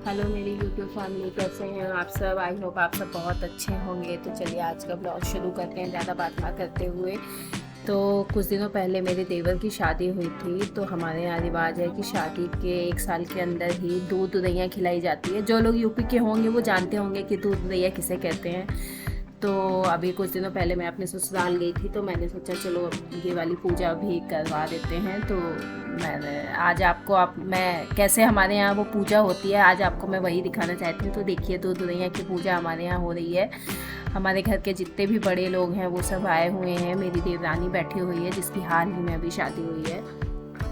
Hello मेरी YouTube family, कैसे हैं आप सब। आई होप आप सब बहुत अच्छे होंगे। तो चलिए आज का ब्लॉग शुरू करते हैं ज़्यादा बात ना करते हुए। तो कुछ दिनों पहले मेरे देवर की शादी हुई थी। तो हमारे यहाँ रिवाज है कि शादी के 1 साल के अंदर ही दूध दहिया खिलाई जाती है। जो लोग यूपी के होंगे वो जानते होंगे कि दूध दहिया किसे कहते हैं। तो अभी कुछ दिनों पहले मैं अपने ससुराल गई थी, तो मैंने सोचा चलो ये वाली पूजा भी करवा देते हैं। तो मैंने आज मैं कैसे हमारे यहाँ वो पूजा होती है, आज आपको मैं वही दिखाना चाहती हूँ। तो देखिए दूध दहिया की पूजा हमारे यहाँ हो रही है। हमारे घर के जितने भी बड़े लोग हैं वो सब आए हुए हैं। मेरी देवरानी बैठी हुई है जिसकी हाल ही में अभी शादी हुई है,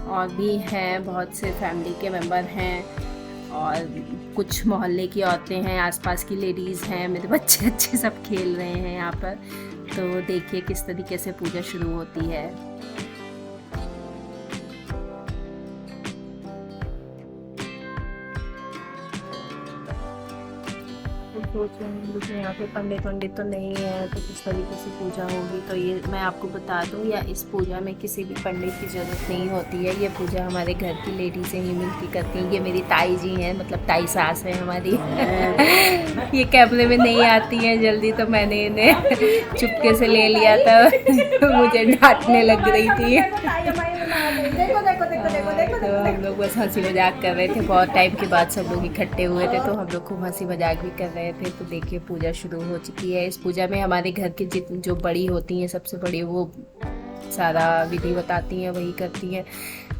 और भी हैं बहुत से फैमिली के मेंबर हैं, और कुछ मोहल्ले की औरतें हैं, आसपास की लेडीज़ हैं, मेरे बच्चे अच्छे सब खेल रहे हैं यहाँ पर। तो देखिए किस तरीके से पूजा शुरू होती है। तो सोच रहे हैं देखिए यहाँ पे पंडित वंडित तो नहीं है, तो किस तरीके से पूजा होगी। तो ये मैं आपको बता दूँ, या इस पूजा में किसी भी पंडित की ज़रूरत नहीं होती है। ये पूजा हमारे घर की लेडी से ही मिलती करती हैं। ये मेरी ताई जी हैं, मतलब ताई सास है हमारी। ये कैमरे में नहीं आती हैं जल्दी, तो मैंने इन्हें चुपके से ले लिया था। मुझे डांटने लग रही थी। तो हम लोग बस हंसी मजाक कर रहे थे। बहुत टाइम के बाद सब लोग इकट्ठे हुए थे, तो हम लोग खूब हंसी मजाक भी कर रहे थे। तो देखिए पूजा शुरू हो चुकी है। इस पूजा में हमारे घर की जो बड़ी होती हैं, सबसे बड़ी, वो सारा विधि बताती हैं, वही करती हैं।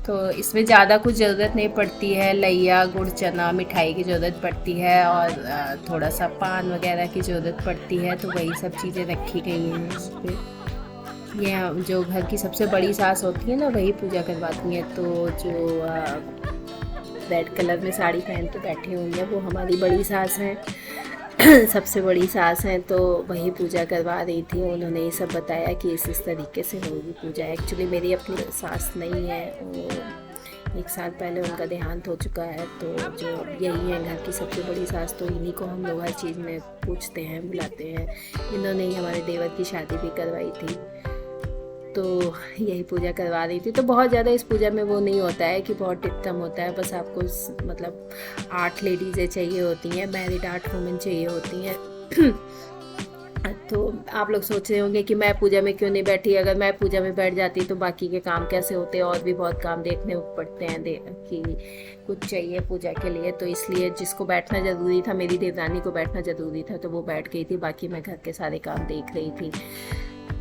तो इसमें ज़्यादा कुछ ज़रूरत नहीं पड़ती है। लैया, गुड़, चना, मिठाई की ज़रूरत पड़ती है, और थोड़ा सा पान वगैरह की ज़रूरत पड़ती है। तो वही सब चीज़ें रखी गई हैं इस पर। ये जो घर की सबसे बड़ी सास होती है ना, वही पूजा करवाती हैं। तो जो रेड कलर में साड़ी पहन के बैठी हुई है वो हमारी बड़ी सास हैं। सबसे बड़ी सास हैं, तो वही पूजा करवा रही थी। उन्होंने ये सब बताया कि इस तरीके से होगी पूजा। एक्चुअली मेरी अपनी सास नहीं है, वो 1 साल पहले उनका देहांत हो चुका है। तो जो यही है घर की सबसे बड़ी सास, तो इन्हीं को हम लोग हर चीज़ में पूछते हैं, बुलाते हैं। इन्होंने ही हमारे देवर की शादी भी करवाई थी, तो यही पूजा करवा रही थी। तो बहुत ज़्यादा इस पूजा में वो नहीं होता है कि बहुत टिप्टम होता है। बस आपको मतलब 8 लेडीज़ें चाहिए होती हैं, मैरिड 8 वुमेन चाहिए होती हैं। तो आप लोग सोच रहे होंगे कि मैं पूजा में क्यों नहीं बैठी। अगर मैं पूजा में बैठ जाती तो बाकी के काम कैसे होते, और भी बहुत काम देखने पड़ते हैं कि कुछ चाहिए पूजा के लिए। तो इसलिए जिसको बैठना ज़रूरी था, मेरी देवरानी को बैठना ज़रूरी था, तो वो बैठ गई थी। बाकी मैं घर के सारे काम देख रही थी।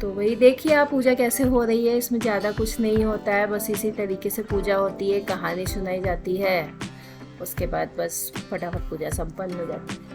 तो वही देखिए आप पूजा कैसे हो रही है। इसमें ज़्यादा कुछ नहीं होता है, बस इसी तरीके से पूजा होती है, कहानी सुनाई जाती है, उसके बाद बस फटाफट पूजा संपन्न हो जाती है।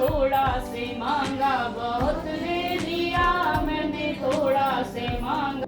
थोड़ा से मांगा, बहुत दे दिया मैंने थोड़ा से मांगा।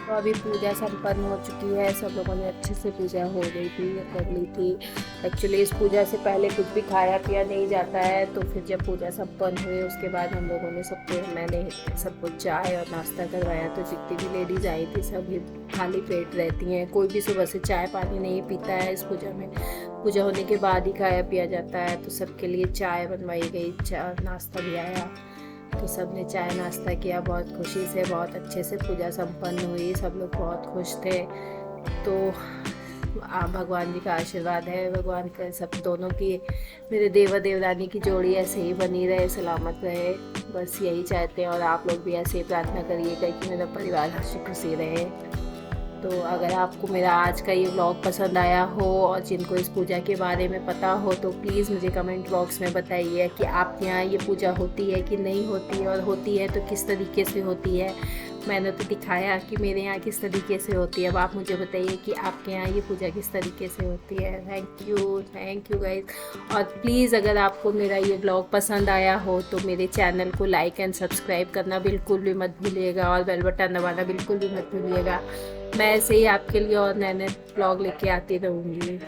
तो अभी पूजा संपन्न हो चुकी है, सब लोगों ने अच्छे से पूजा हो गई थी, कर ली थी। एक्चुअली इस पूजा से पहले कुछ भी खाया पिया नहीं जाता है, तो फिर जब पूजा संपन्न हुई उसके बाद हम लोगों ने मैंने सबको चाय और नाश्ता करवाया। तो जितनी भी लेडीज़ आई थी सभी खाली पेट रहती हैं, कोई भी सुबह से चाय पानी नहीं पीता है। इस पूजा में पूजा होने के बाद ही खाया पिया जाता है, तो सबके लिए चाय बनवाई गई, नाश्ता भी आया, तो सब ने चाय नाश्ता किया। बहुत खुशी से, बहुत अच्छे से पूजा संपन्न हुई, सब लोग बहुत खुश थे। तो भगवान जी का आशीर्वाद है, भगवान का सब दोनों की, मेरे देवर देवरानी की जोड़ी ऐसे ही बनी रहे, सलामत रहे, बस यही चाहते हैं। और आप लोग भी ऐसे ही प्रार्थना करिएगा कि मेरा परिवार हंसी खुशी रहे। तो अगर आपको मेरा आज का ये व्लॉग पसंद आया हो और जिनको इस पूजा के बारे में पता हो तो प्लीज़ मुझे कमेंट बॉक्स में बताइए कि आपके यहाँ ये पूजा होती है कि नहीं होती है, और होती है तो किस तरीके से होती है। मैंने तो दिखाया कि मेरे यहाँ किस तरीके से होती है, अब आप मुझे बताइए कि आपके यहाँ ये पूजा किस तरीके से होती है। Thank you guys. और प्लीज़ अगर आपको मेरा ये ब्लॉग पसंद आया हो तो मेरे चैनल को लाइक एंड सब्सक्राइब करना बिल्कुल भी मत भूलिएगा, और बेल बटन दबाना बिल्कुल भी मत भूलिएगा। मैं ऐसे ही आपके लिए और नए नए ब्लॉग लेके आती रहूँगी।